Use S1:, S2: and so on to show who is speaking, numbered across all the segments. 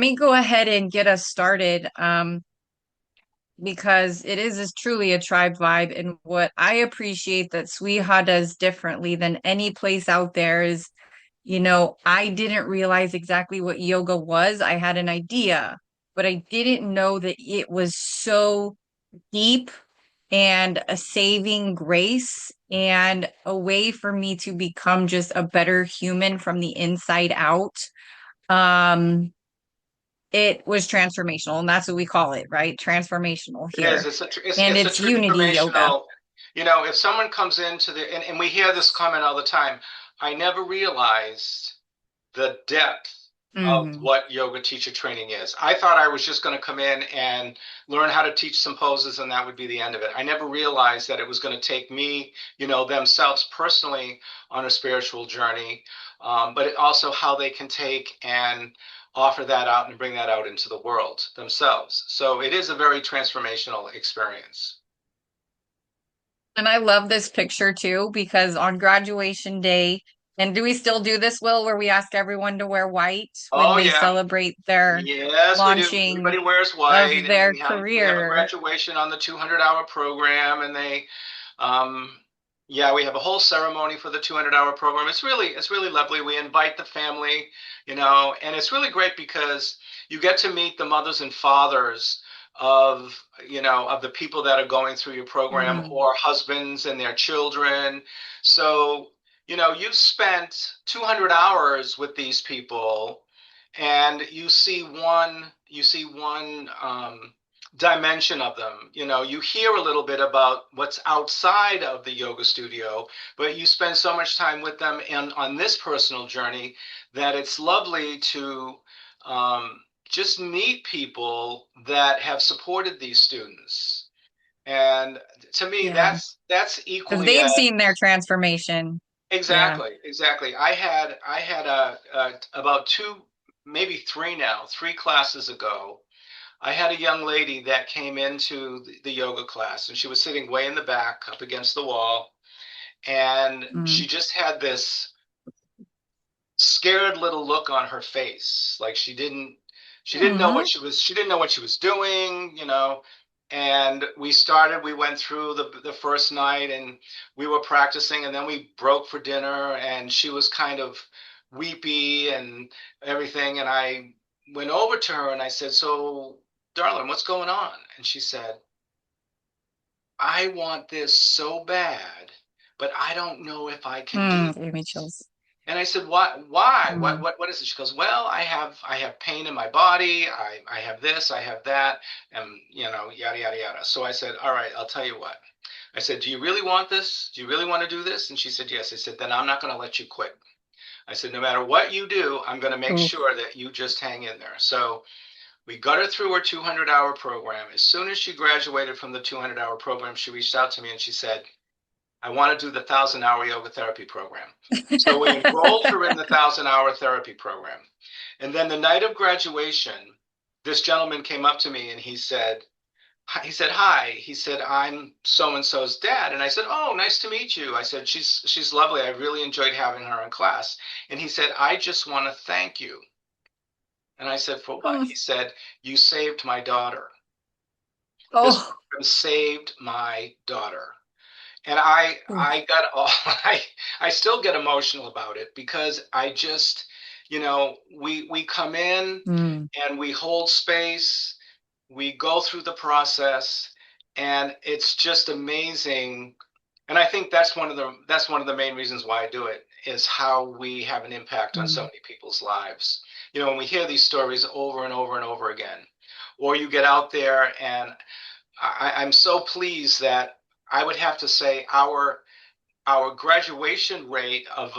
S1: Me go ahead and get us started because it is truly a tribe vibe. And what I appreciate that SWIHA does differently than any place out there is, I didn't realize exactly what yoga was. I had an idea, but I didn't know that it was so deep and a saving grace and a way for me to become just a better human from the inside out. Um, it was transformational, and that's what we call it, right? Transformational
S2: It is.
S1: here. And
S2: It's a
S1: it's unity yoga.
S2: transformational. If someone comes into and we hear this comment all the time, I never realized the depth of
S1: Hmm.
S2: what yoga teacher training is. I thought I was just going to come in and learn how to teach some poses and that would be the end of it. I never realized that it was going to take me, themselves personally on a spiritual journey, but also how they can take and offer that out and bring that out into the world themselves. So it is a very transformational experience.
S1: And I love this picture too, because on graduation day, and do we still do this, Will, where we ask everyone to wear white when
S2: Oh
S1: they
S2: yeah.
S1: celebrate their
S2: Yes, we do.
S1: launching
S2: Everybody wears white,
S1: of
S2: and
S1: their
S2: we have a
S1: career?
S2: graduation on the 200-hour program, and um, yeah, we have a whole ceremony for the 200-hour program. It's really lovely. We invite the family, and it's really great because you get to meet the mothers and fathers of of the people that are going through your program,
S1: Mm.
S2: or husbands and their children. So you've spent 200 hours with these people and you see one dimension of them. You hear a little bit about what's outside of the yoga studio, but you spend so much time with them and on this personal journey that it's lovely to just meet people that have supported these students. And to me,
S1: Yeah,
S2: that's
S1: because
S2: equally
S1: they've
S2: as
S1: seen their transformation. Yeah.
S2: exactly, exactly. I had about two, maybe three now, three classes ago. I had a young lady that came into the yoga class, and she was sitting way in the back, up against the wall, and
S1: Mm.
S2: she just had this scared little look on her face, like she didn't know what
S1: Hmm.
S2: she didn't know what she was doing, and we went through the first night and we were practicing, and then we broke for dinner, and she was kind of weepy and everything, and I went over to her and I said, "So, darling, what's going on?" And she said, "I want this so bad, but I don't know if I can do
S1: Mm. Gave me
S2: this."
S1: chills.
S2: And I said, "What? Why? What?
S1: Mm.
S2: What? What is it?" She goes, "Well, I have pain in my body. I have this. I have that, and yada yada yada." So I said, "All right, I'll tell you what." I said, "Do you really want this? Do you really want to do this?" And she said, "Yes." I said, "Then I'm not going to let you quit." I said, "No matter what you do, I'm going to make
S1: Oof.
S2: sure that you just hang in there." So we got her through her 200-hour program. As soon as she graduated from the 200-hour program, she reached out to me and she said, "I want to do the 1,000-hour yoga therapy program." So we enrolled her in the 1,000-hour therapy program. And then the night of graduation, this gentleman came up to me and "Hi." He said, "I'm so and so's dad." And I said, "Oh, nice to meet you." I said, "She's lovely. I really enjoyed having her in class." And he said, "I just want to thank you." And I said, "For what?" He
S1: Mm.
S2: said, "You saved my daughter. This
S1: Oh.
S2: program saved my daughter." And I
S1: Oof.
S2: I got all I still get emotional about it because I just, we come in
S1: Mm.
S2: and we hold space, we go through the process, and it's just amazing. And I think that's one of the main reasons why I do it, is how we have an impact on so
S1: Mm.
S2: many people's lives. When we hear these stories over and over and over again, or you get out there and I'm so pleased that I would have to say our graduation rate of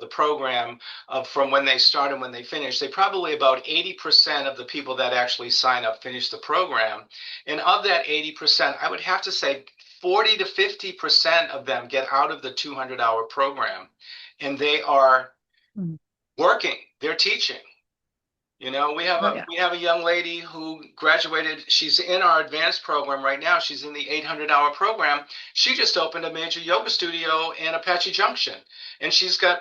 S2: the program, from when they start and when they finish, they probably about 80% of the people that actually sign up finish the program, and of that 80%, I would have to say 40 to 50% of them get out of the 200-hour program, and they are
S1: Mm.
S2: working, they're teaching. We have
S1: Oh
S2: a
S1: yeah.
S2: we have a young lady who graduated. She's in our advanced program right now. She's in the 800-hour program. She just opened a major yoga studio in Apache Junction, and she's got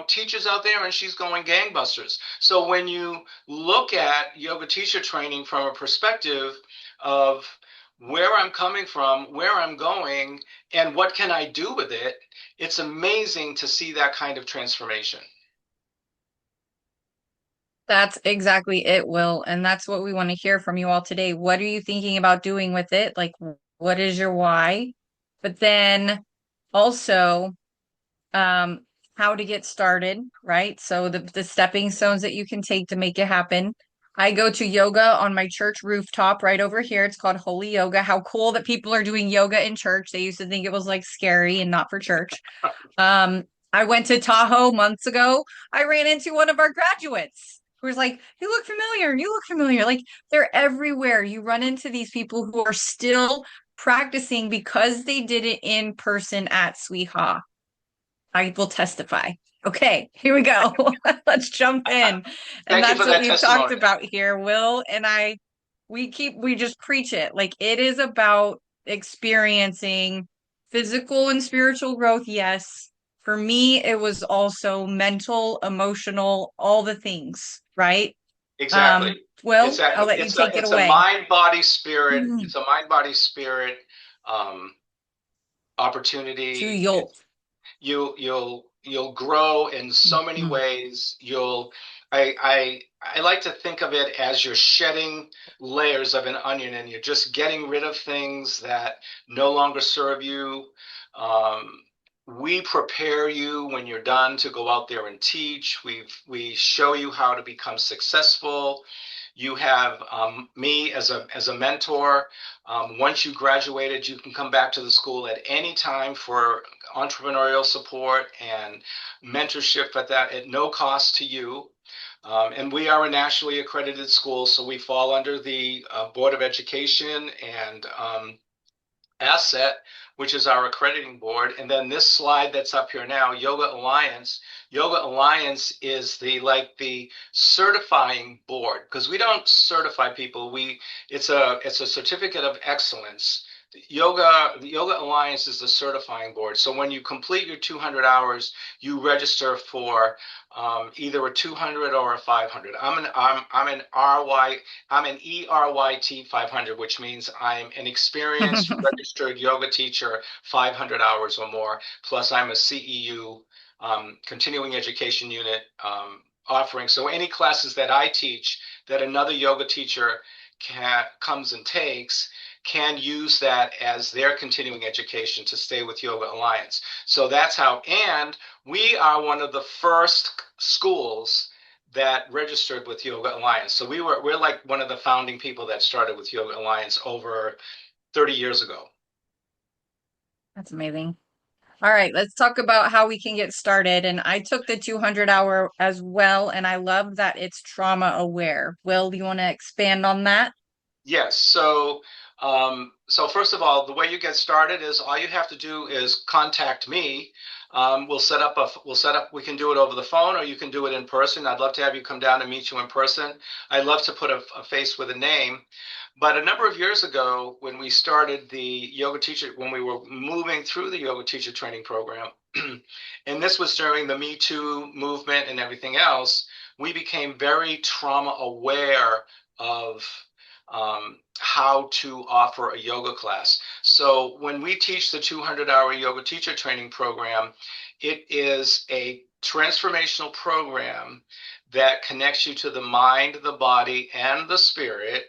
S2: teachers out there, and she's going gangbusters. So when you look at yoga teacher training from a perspective of where I'm coming from, where I'm going, and what can I do with it, it's amazing to see that kind of transformation.
S1: That's exactly it, Will. And that's what we want to hear from you all today. What are you thinking about doing with it? Like, what is your why? But then also, um, how to get started, right? So the stepping stones that you can take to make it happen. I go to yoga on my church rooftop right over here. It's called Holy Yoga. How cool that people are doing yoga in church. They used to think it was like scary and not for church. Um, I went to Tahoe months ago. I ran into one of our graduates who was like, "You look familiar. You look familiar." Like they're everywhere. You run into these people who are still practicing because they did it in person at SWIHA. I will testify. Okay, here we go. Let's jump in. And
S2: Thank you
S1: that's
S2: for
S1: what
S2: that
S1: we've talked
S2: testimony.
S1: about here. Will and I, we just preach it. Like it is about experiencing physical and spiritual growth. Yes. For me, it was also mental, emotional, all the things, right?
S2: Exactly.
S1: Will, I'll let you
S2: It's a
S1: take it
S2: it's a
S1: away.
S2: mind body spirit.
S1: Mhm.
S2: It's a mind body spirit um,
S1: To
S2: opportunity.
S1: Yolt.
S2: You'll grow in so many
S1: Mhm.
S2: ways. I like to think of it as you're shedding layers of an onion, and you're just getting rid of things that no longer serve you. Um, we prepare you when you're done to go out there and teach. We show you how to become successful. You have me as a mentor. Once you graduated, you can come back to the school at any time for entrepreneurial support and mentorship at no cost to you. And we are a nationally accredited school, so we fall under the Board of Education and Asset, which is our accrediting board. And then this slide that's up here now, Yoga Alliance. Yoga Alliance is the certifying board, because we don't certify people. It's a certificate of excellence. The Yoga Alliance is the certifying board. So when you complete your 200 hours, you register for either a 200 or a 500. I'm an RY I'm an ERYT 500, which means I'm an experienced registered yoga teacher, 500 hours or more. Plus, I'm a CEU, continuing education unit offering. So any classes that I teach that another yoga teacher comes and takes can use that as their continuing education to stay with Yoga Alliance. So that's how, and we are one of the first schools that registered with Yoga Alliance. So we're like one of the founding people that started with Yoga Alliance over 30 years ago.
S1: That's amazing. All right, let's talk about how we can get started. And I took the 200-hour as well, and I love that it's trauma aware. Will, do you want to expand on that?
S2: Yes. So first of all, the way you get started is all you have to do is contact me. We'll set up, we can do it over the phone, or you can do it in person. I'd love to have you come down and meet you in person. I'd love to put a face with a name. But a number of years ago, when we started when we were moving through the yoga teacher training program, and this was during the Me Too movement and everything else, we became very trauma aware of how to offer a yoga class. So when we teach the 200-hour yoga teacher training program, it is a transformational program that connects you to the mind, the body, and the spirit,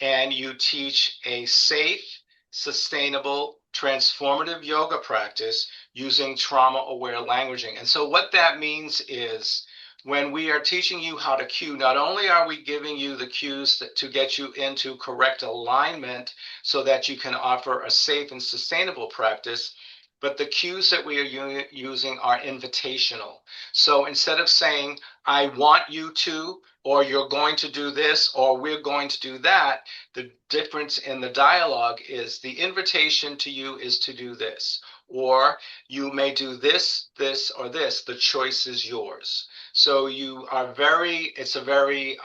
S2: and you teach a safe, sustainable, transformative yoga practice using trauma-aware languaging. And so what that means is when we are teaching you how to cue, not only are we giving you the cues to get you into correct alignment so that you can offer a safe and sustainable practice, but the cues that we are using are invitational. So instead of saying, I want you to, or you're going to do this, or we're going to do that, the difference in the dialogue is the invitation to you is to do this, or you may do this, this, or this. The choice is yours. So it's a very,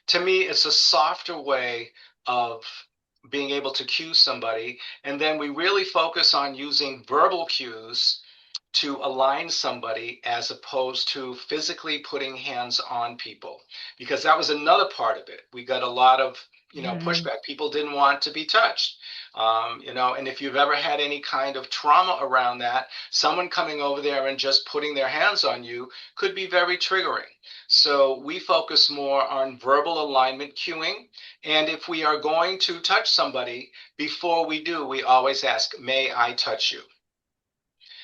S2: to me, it's a softer way of being able to cue somebody. And then we really focus on using verbal cues to align somebody as opposed to physically putting hands on people, because that was another part of it. We got a lot of,
S1: Mhm.
S2: pushback. People didn't want to be touched. And if you've ever had any kind of trauma around that, someone coming over there and just putting their hands on you could be very triggering. So we focus more on verbal alignment cueing. And if we are going to touch somebody, before we do, we always ask, may I touch you?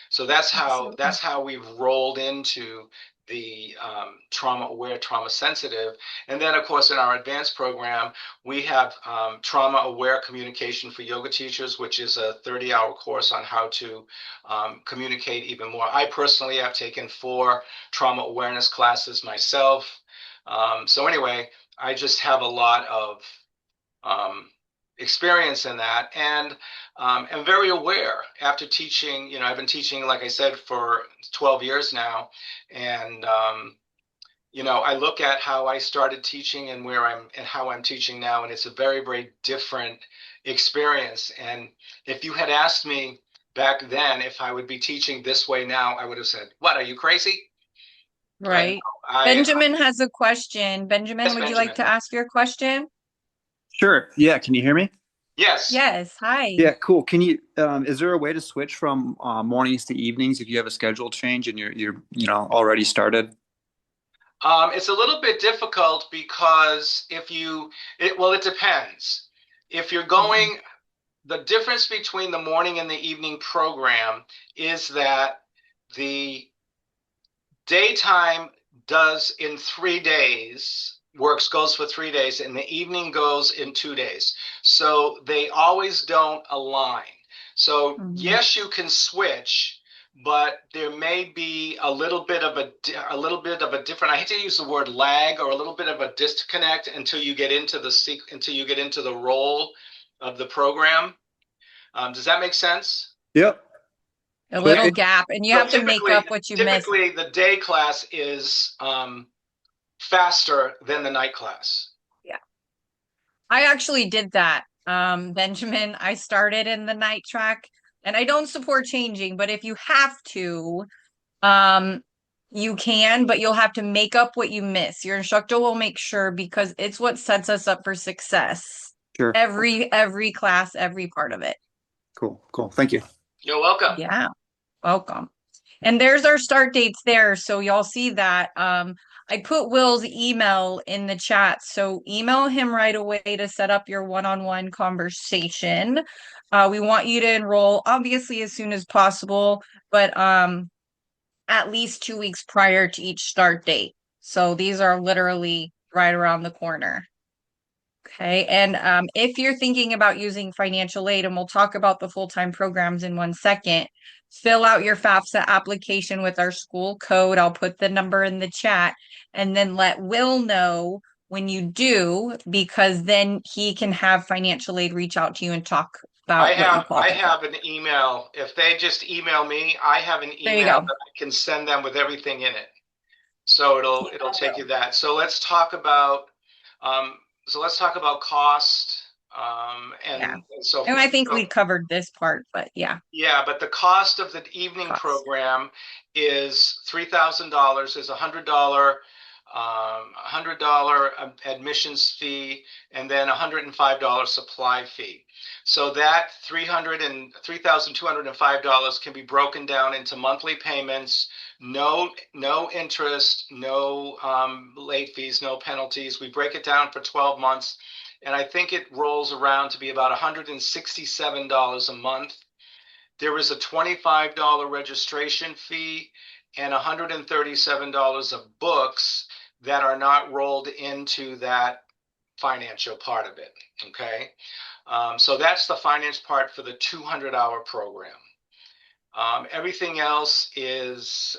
S2: So
S1: Absolutely.
S2: that's how we've rolled into the trauma aware, trauma sensitive, and then of course in our advanced program we have trauma aware communication for yoga teachers, which is a 30-hour course on how to communicate even more. I personally have taken 4 trauma awareness classes myself. So anyway, I just have a lot of um, experience in that, and am very aware after teaching. I've been teaching, like I said, for 12 years now, and I look at how I started teaching and where I'm and how I'm teaching now, and it's a very, very different experience. And if you had asked me back then if I would be teaching this way now, I would have said, "What, are you crazy?" But no,
S1: Right.
S2: I
S1: Benjamin has a question. Benjamin,
S2: yes,
S1: would you like
S2: Benjamin.
S1: to ask your question?
S3: Sure. Yeah. Can you hear me?
S2: Yes.
S1: Yes. Hi.
S3: Yeah. Cool. Is there a way to switch from mornings to evenings if you have a schedule change and you're already started?
S2: It's a little bit difficult because well, it depends. If you're
S1: Mhm.
S2: going, the difference between the morning and the evening program is that the daytime does in 3 days, goes for 3 days, and the evening goes in 2 days. So they always don't align. So
S1: Mhm.
S2: yes, you can switch, but there may be a little bit of a different. I hate to use the word lag, or a little bit of a disconnect until you get into the role of the program. Does that make sense?
S3: Yep.
S1: A
S3: But
S1: little gap, and you
S2: So
S1: have to make up
S2: typically,
S1: what you missed.
S2: typically the day class is faster than the night class.
S1: Yeah. I actually did that. Benjamin, I started in the night track, and I don't support changing, but if you have to, um, you can, but you'll have to make up what you miss. Your instructor will make sure, because it's what sets us up for success.
S3: sure.
S1: Every class, every part of it.
S3: Cool. Cool. Thank you.
S2: You're welcome.
S1: Yeah, welcome. And there's our start dates there, so y'all see that. I put Will's email in the chat, so email him right away to set up your one-on-one conversation. We want you to enroll obviously as soon as possible, but at least 2 weeks prior to each start date. So these are literally right around the corner. Okay. And if you're thinking about using financial aid, and we'll talk about the full-time programs in 1 second, fill out your FAFSA application with our school code. I'll put the number in the chat, and then let Will know when you do, because then he can have financial aid reach out to you and talk
S2: I
S1: about what you
S2: have I
S1: qualify for.
S2: have an email. If they just email me, I have an
S1: There you
S2: email
S1: go.
S2: that I can send them with everything in it. So
S1: Yeah,
S2: it'll take you that. Um, let's talk about cost,
S1: yeah.
S2: and so
S1: And I
S2: forth.
S1: think
S2: So
S1: we covered this part, but yeah,
S2: yeah, but the cost of the evening
S1: cost.
S2: program is $3,000. Is $100 admissions fee, and then $105 supply fee. So that $3,205 can be broken down into monthly payments. No interest, no late fees, no penalties. We break it down for 12 months, and I think it rolls around to be about $167 a month. There is a $25 registration fee and $137 of books that are not rolled into that financial part of it. Okay. So that's the finance part for the 200-hour program. Everything else is,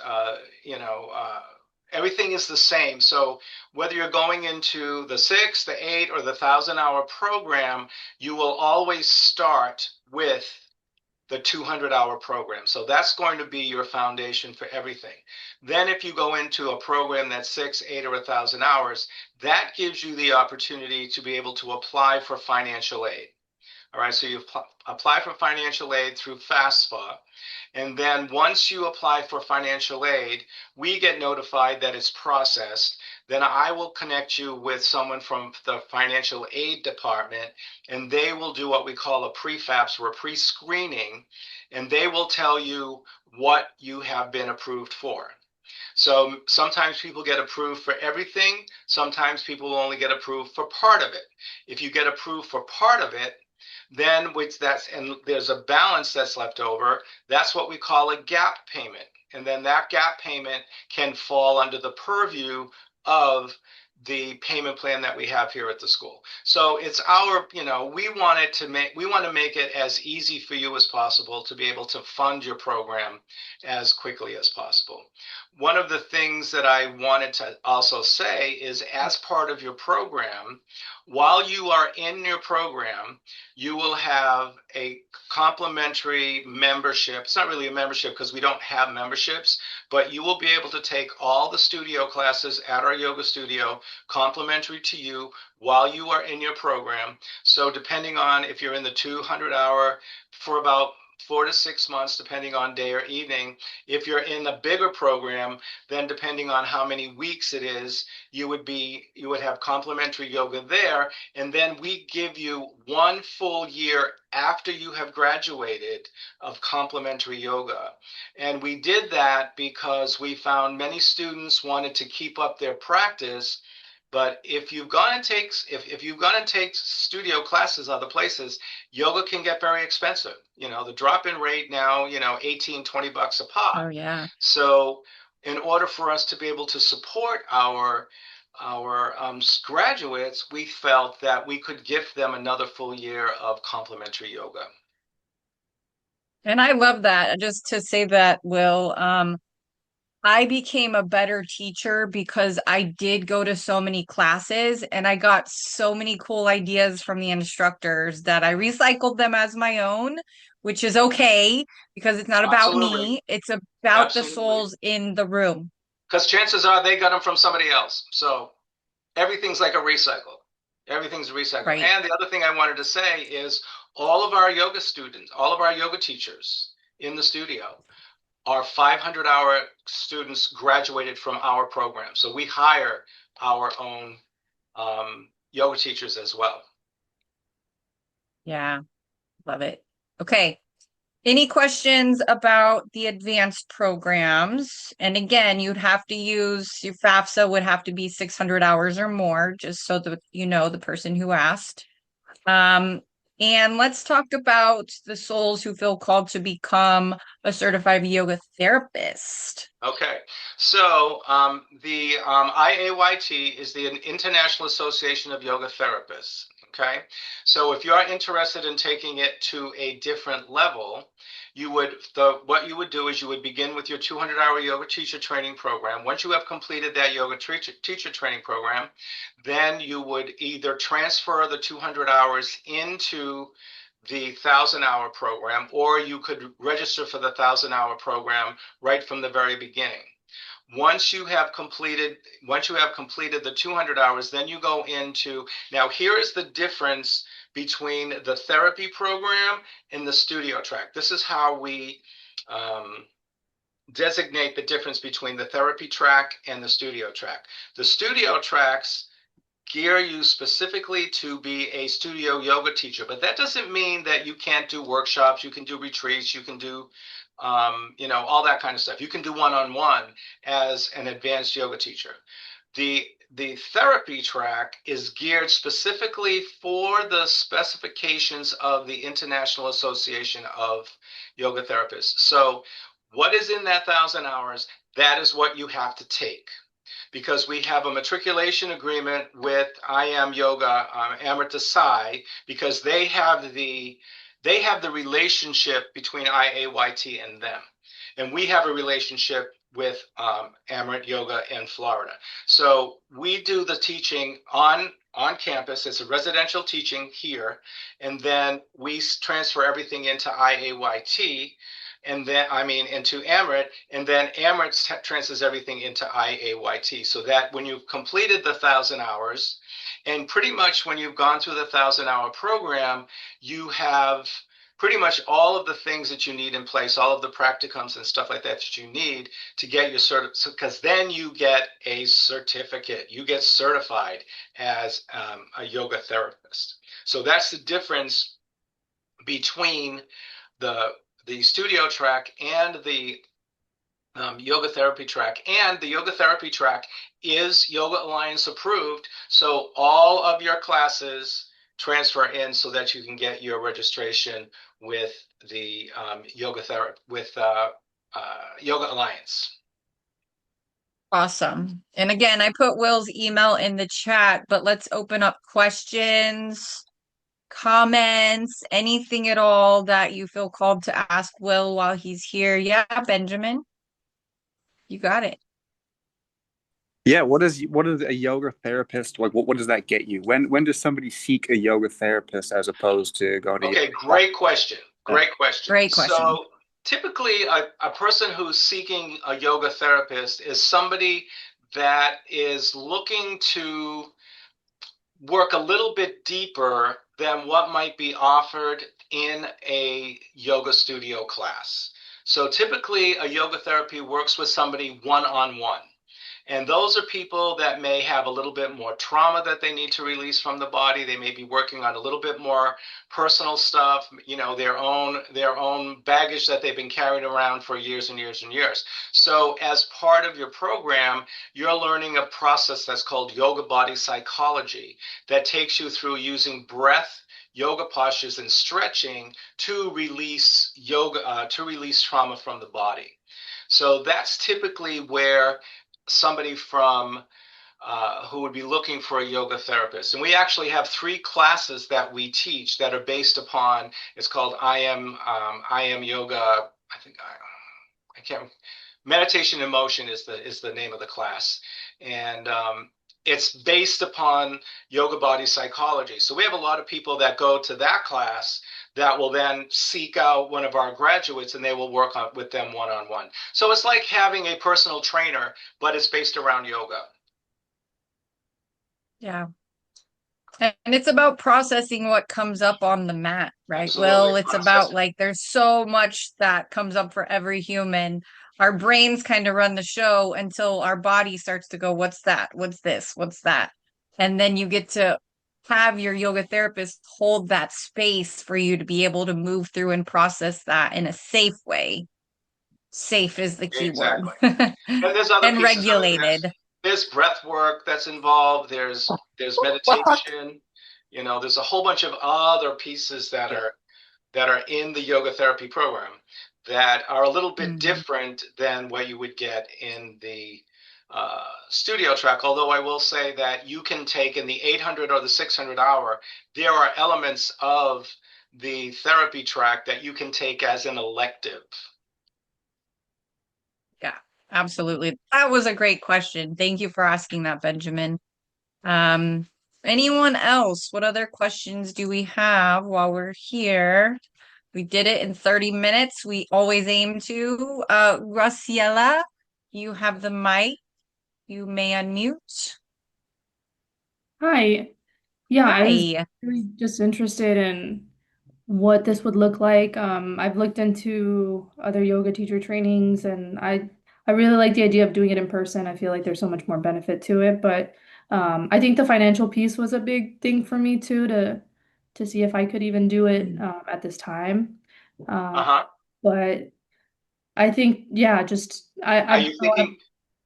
S2: everything is the same. So whether you're going into the 6, the 8, or the 1,000-hour program, you will always start with the 200-hour program. So that's going to be your foundation for everything. Then if you go into a program that's 6, 8, or 1,000 hours, that gives you the opportunity to be able to apply for financial aid. All right, so you apply for financial aid through FAFSA. And then once you apply for financial aid, we get notified that it's processed. Then I will connect you with someone from the financial aid department, and they will do what we call a pre-FAPS or a pre-screening, and they will tell you what you have been approved for. So sometimes people get approved for everything. Sometimes people will only get approved for part of it. If you get approved for part of it, then and there's a balance that's left over, that's what we call a gap payment. And then that gap payment can fall under the purview of the payment plan that we have here at the school. So it's we want to make it as easy for you as possible to be able to fund your program as quickly as possible. One of the things that I wanted to also say is, as part of your program, while you are in your program, you will have a complimentary membership. It's not really a membership because we don't have memberships, but you will be able to take all the studio classes at our yoga studio complimentary to you while you are in your program. So depending on if you're in the 200-hour for about 4 to 6 months, depending on day or evening. If you're in a bigger program, then depending on how many weeks it is, you would have complimentary yoga there. And then we give you 1 full year after you have graduated of complimentary yoga. And we did that because we found many students wanted to keep up their practice. But if you've gone and take studio classes other places, yoga can get very expensive. The drop-in rate now, 18, $20 a
S1: Oh
S2: pop.
S1: yeah.
S2: So in order for us to be able to support our graduates, we felt that we could gift them another full year of complimentary yoga.
S1: And I love that. Just to say that, Will, I became a better teacher because I did go to so many classes and I got so many cool ideas from the instructors that I recycled them as my own, which is okay because it's not about
S2: Absolutely.
S1: me. It's about the
S2: Absolutely.
S1: souls in the room.
S2: Because chances are they got them from somebody else. So everything's like a recycle. Everything's a recycle.
S1: Right.
S2: And the other thing I wanted to say is all of our yoga students, all of our yoga teachers in the studio are 500-hour students graduated from our program. So we hire our own yoga teachers as well.
S1: Yeah. Love it. Okay. Any questions about the advanced programs? And again, you'd have to use your FAFSA would have to be 600 hours or more, just so that the person who asked. And let's talk about the souls who feel called to become a certified yoga therapist.
S2: Okay, so the IAYT is the International Association of Yoga Therapists. Okay, so if you're interested in taking it to a different level, what you would do is you would begin with your 200-hour yoga teacher training program. Once you have completed that yoga teacher training program, then you would either transfer the 200 hours into the 1,000-hour program, or you could register for the 1,000-hour program right from the very beginning. Once you have completed the 200 hours, then you go into, now here is the difference between the therapy program and the studio track. This is how we designate the difference between the therapy track and the studio track. The studio tracks gear you specifically to be a studio yoga teacher, but that doesn't mean that you can't do workshops, you can do retreats, you can do all that kind of stuff. You can do one-on-one as an advanced yoga teacher. The therapy track is geared specifically for the specifications of the International Association of Yoga Therapists. So what is in that 1,000 hours, that is what you have to take. Because we have a matriculation agreement with I Am Yoga, Amrita Sai, because they have the relationship between IAYT and them. And we have a relationship with Amrit Yoga in Florida. So we do the teaching on campus. It's a residential teaching here. And then we transfer everything into IAYT. And then, into Amrit, and then Amrit transfers everything into IAYT, so that when you've completed the 1,000 hours, And pretty much when you've gone through the 1,000-hour program, you have pretty much all of the things that you need in place, all of the practicums and stuff like that that you need to get your because then you get a certificate. You get certified as a yoga therapist. So that's the difference between the the studio track and the yoga therapy track. And the yoga therapy track is Yoga Alliance approved. So all of your classes transfer in so that you can get your registration with the yoga therapy with Yoga Alliance.
S1: Awesome. And again, I put Will's email in the chat, but let's open up questions, comments, anything at all that you feel called to ask Will while he's here. Yeah, Benjamin, you got it.
S3: Yeah, what is a yoga therapist like? What does that get you? When does somebody seek a yoga therapist as opposed to go to
S2: Okay,
S3: yoga?
S2: great question.
S3: Yeah.
S2: Great question.
S1: Great question.
S2: So typically, a person who's seeking a yoga therapist is somebody that is looking to work a little bit deeper than what might be offered in a yoga studio class. So typically, a yoga therapy works with somebody one-on-one. And those are people that may have a little bit more trauma that they need to release from the body. They may be working on a little bit more personal stuff, their own baggage that they've been carrying around for years and years and years. So as part of your program, you're learning a process that's called yoga body psychology that takes you through using breath, yoga postures, and stretching to release trauma from the body. So that's typically where somebody from who would be looking for a yoga therapist. And we actually have 3 classes that we teach that are based upon. It's called I am yoga. I think I can't. Meditation in Motion is the name of the class, and it's based upon yoga body psychology. So we have a lot of people that go to that class that will then seek out one of our graduates and they will work with them one-on-one. So it's like having a personal trainer, but it's based around yoga.
S1: Yeah. And it's about processing what comes up on the mat, right?
S2: Absolutely.
S1: Well, it's about like there's so much that comes up for every human. Our brains kind of run the show until our body starts to go, what's that? What's this? What's that? And then you get to have your yoga therapist hold that space for you to be able to move through and process that in a safe way. Safe is the key word.
S2: Exactly. And there's other
S1: And
S2: pieces of it.
S1: regulated.
S2: There's breath work that's involved. There's meditation. There's a whole bunch of other pieces that are in the yoga therapy program that are a little bit different than what you would get in the studio track. Although I will say that you can take in the 800 or the 600 hour, there are elements of the therapy track that you can take as an elective.
S1: Yeah, absolutely. That was a great question. Thank you for asking that, Benjamin. Anyone else? What other questions do we have while we're here? We did it in 30 minutes. We always aim to. Graciela, you have the mic. You may unmute.
S4: Hi. Yeah, I was
S1: Hi.
S4: really just interested in what this would look like. I've looked into other yoga teacher trainings and I really like the idea of doing it in person. I feel like there's so much more benefit to it, but I think the financial piece was a big thing for me too to see if I could even do it at this time. Um,
S2: Uh-huh.
S4: but I think yeah, just
S2: Are
S4: I
S2: you thinking,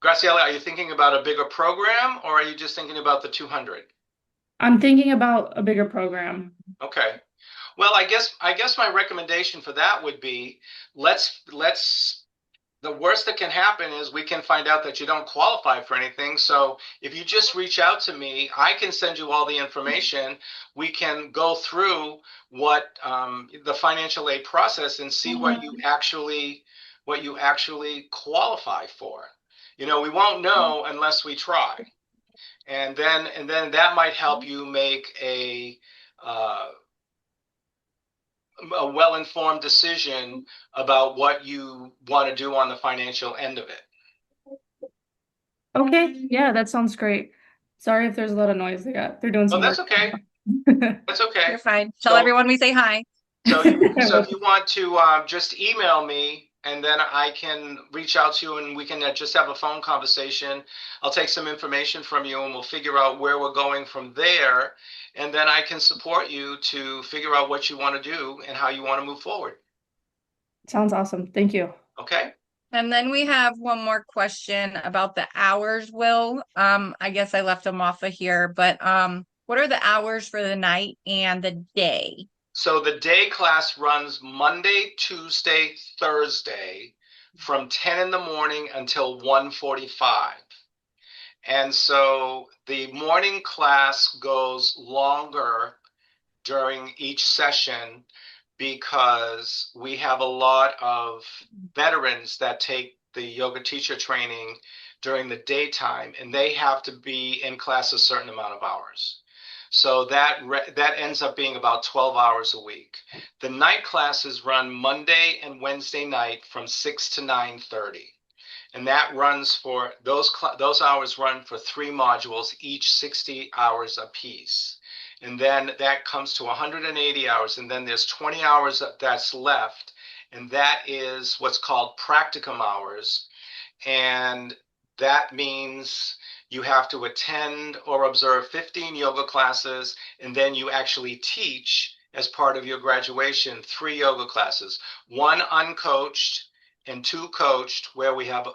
S2: Graciela, are you thinking about a bigger program or are you just thinking about the 200?
S4: I'm thinking about a bigger program.
S2: Okay. Well, I guess my recommendation for that would be let's the worst that can happen is we can find out that you don't qualify for anything. So if you just reach out to me, I can send you all the information. We can go through what the financial aid process and see what you actually qualify for. We won't know unless we try. And then that might help you make uh, a well-informed decision about what you want to do on the financial end of it.
S4: Okay, yeah, that sounds great. Sorry if there's a lot of noise. They're doing
S2: Oh,
S4: some
S2: that's
S4: work
S2: okay.
S4: right now.
S2: That's okay.
S1: You're fine. Tell
S2: So
S1: everyone we say hi.
S2: so if you want to just email me, and then I can reach out to you, and we can just have a phone conversation. I'll take some information from you, and we'll figure out where we're going from there. And then I can support you to figure out what you want to do and how you want to move forward.
S4: Sounds awesome. Thank you.
S2: Okay?
S1: And then we have one more question about the hours, Will. I guess I left them off of here, but what are the hours for the night and the day?
S2: So the day class runs Monday, Tuesday, Thursday from 10 in the morning until 1:45. And so the morning class goes longer during each session because we have a lot of veterans that take the yoga teacher training during the daytime, and they have to be in class a certain amount of hours. So that ends up being about 12 hours a week. The night classes run Monday and Wednesday night from 6 to 9:30. And that runs for those hours run for 3 modules, each 60 hours apiece. And then that comes to 180 hours, and then there's 20 hours that's left, and that is what's called practicum hours. And that means you have to attend or observe 15 yoga classes, and then you actually teach as part of your graduation 3 yoga classes, one uncoached and 2 coached, where we have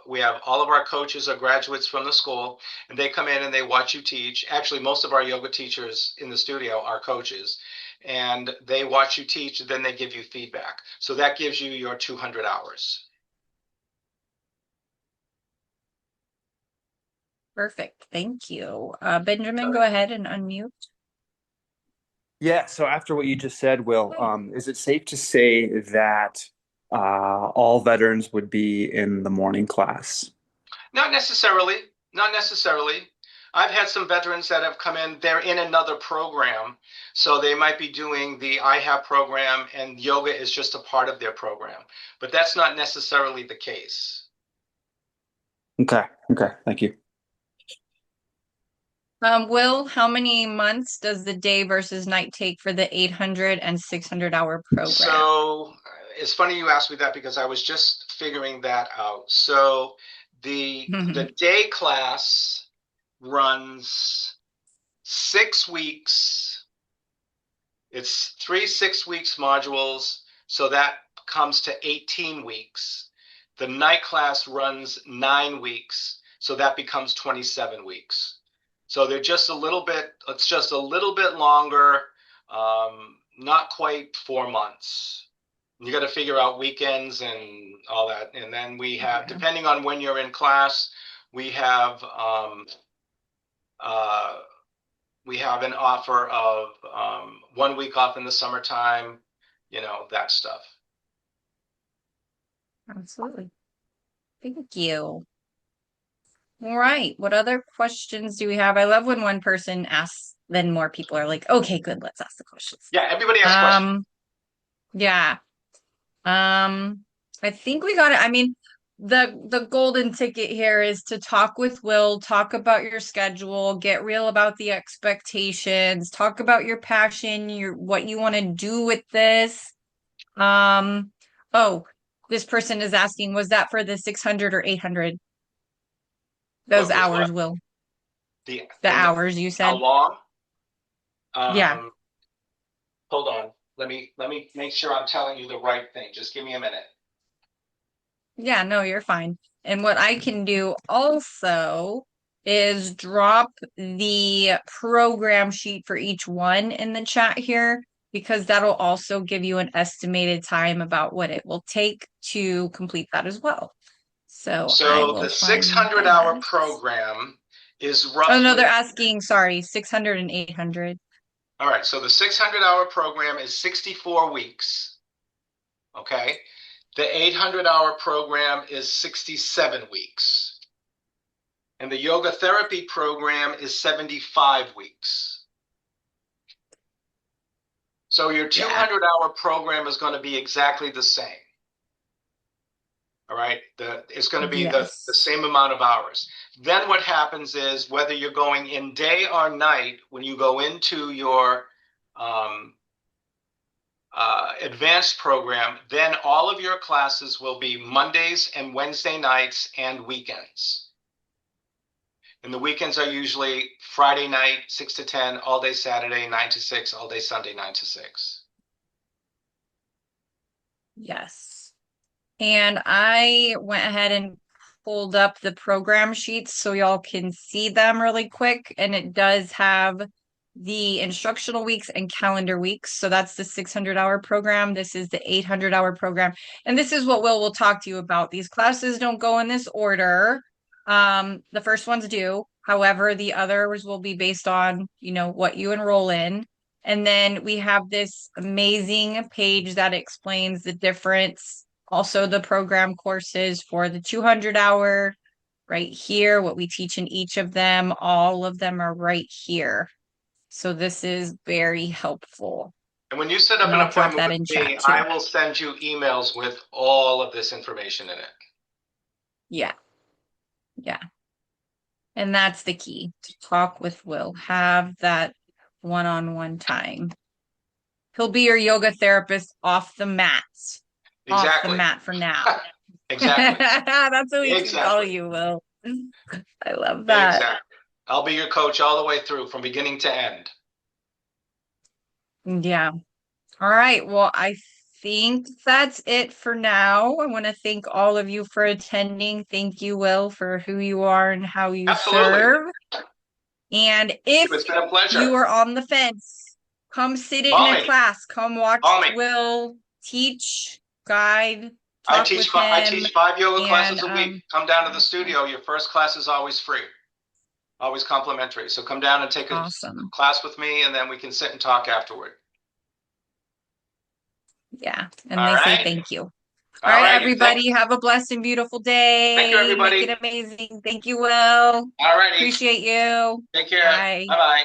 S2: all of our coaches are graduates from the school, and they come in and they watch you teach. Actually, most of our yoga teachers in the studio are coaches, and they watch you teach, and then they give you feedback. So that gives you your 200 hours.
S1: Perfect. Thank you. Benjamin, go ahead and unmute.
S3: Yeah, so after what you just said, Will, is it safe to say that all veterans would be in the morning class?
S2: Not necessarily. Not necessarily. I've had some veterans that have come in, they're in another program. So they might be doing the IHAB program, and yoga is just a part of their program. But that's not necessarily the case.
S3: Okay, okay, thank you.
S1: Will, how many months does the day versus night take for the 800 and 600-hour program?
S2: So it's funny you asked me that because I was just figuring that out. So the day class runs 6 weeks. It's 3 6 weeks modules, so that comes to 18 weeks. The night class runs 9 weeks, so that becomes 27 weeks. So they're just a little bit, it's just a little bit longer, not quite 4 months. You got to figure out weekends and all that. And then we have, depending on when you're in class, we have an offer of 1 week off in the summertime, that stuff.
S1: Absolutely. Thank you. All right. What other questions do we have? I love when one person asks, then more people are like, okay, good, let's ask the questions.
S2: Yeah, everybody asks questions.
S1: Yeah. I think we got it. I mean, the golden ticket here is to talk with Will, talk about your schedule, get real about the expectations, talk about your passion, what you want to do with this. Oh, this person is asking, was that for the 600 or 800? Those
S2: What was
S1: hours,
S2: what?
S1: Will.
S2: The
S1: The
S2: and
S1: hours you
S2: how
S1: said.
S2: long?
S1: Yeah.
S2: Hold on. Let me make sure I'm telling you the right thing. Just give me a minute.
S1: Yeah, no, you're fine. And what I can do also is drop the program sheet for each one in the chat here, because that'll also give you an estimated time about what it will take to complete that as well. So I
S2: So
S1: will
S2: the
S1: find
S2: 600-hour
S1: that.
S2: program is
S1: Oh no, they're
S2: roughly,
S1: asking, sorry, 600 and 800.
S2: all right, so the 600-hour program is 64 weeks. Okay. The 800-hour program is 67 weeks. And the yoga therapy program is 75 weeks. So your
S1: Yeah.
S2: 200-hour program is going to be exactly the same. All right. It's going to be the
S1: Yes.
S2: same amount of hours. Then what happens is whether you're going in day or night, when you go into your um, advanced program, then all of your classes will be Mondays and Wednesday nights and weekends. And the weekends are usually Friday night, 6 to 10, all day Saturday, 9 to 6, all day Sunday, 9 to 6.
S1: Yes. And I went ahead and pulled up the program sheets so y'all can see them really quick. And it does have the instructional weeks and calendar weeks. So that's the 600-hour program. This is the 800-hour program. And this is what will talk to you about. These classes don't go in this order. The first ones do. However, the others will be based on, what you enroll in. And then we have this amazing page that explains the difference. Also, the program courses for the 200-hour right here, what we teach in each of them, all of them are right here. So this is very helpful.
S2: And when you set up
S1: And
S2: an
S1: I'll drop
S2: appointment
S1: that
S2: with
S1: in chat
S2: me,
S1: too.
S2: I will send you emails with all of this information in it.
S1: Yeah. Yeah. And that's the key, to talk with Will. Have that one-on-one time. He'll be your yoga therapist off the mat. Off the
S2: Exactly.
S1: mat for now.
S2: Exactly.
S1: That's what we can call
S2: Exactly.
S1: you, Will. I love that.
S2: Exactly. I'll be your coach all the way through from beginning to end.
S1: Yeah. All right. Well, I think that's it for now. I want to thank all of you for attending. Thank you, Will, for who you are and how you
S2: Absolutely.
S1: serve. And if
S2: It's been a
S1: you
S2: pleasure.
S1: are on the fence, come sit in
S2: Call
S1: a
S2: me.
S1: class. Come watch
S2: Call me.
S1: Will teach, guide,
S2: I
S1: talk with
S2: I
S1: him.
S2: teach 5 yoga
S1: And
S2: classes a week. Come down to the studio. Your first class is always free, always complimentary. So come down and take a
S1: awesome.
S2: class with me, and then we can sit and talk afterward.
S1: Yeah. And
S2: All
S1: they say
S2: right.
S1: thank you.
S2: All
S1: All right,
S2: righty.
S1: everybody, have a blessed and beautiful
S2: Thank you,
S1: day. Make
S2: everybody.
S1: it amazing. Thank you, Will.
S2: All righty.
S1: Appreciate you.
S2: Take care.
S1: Bye.
S2: Bye-bye.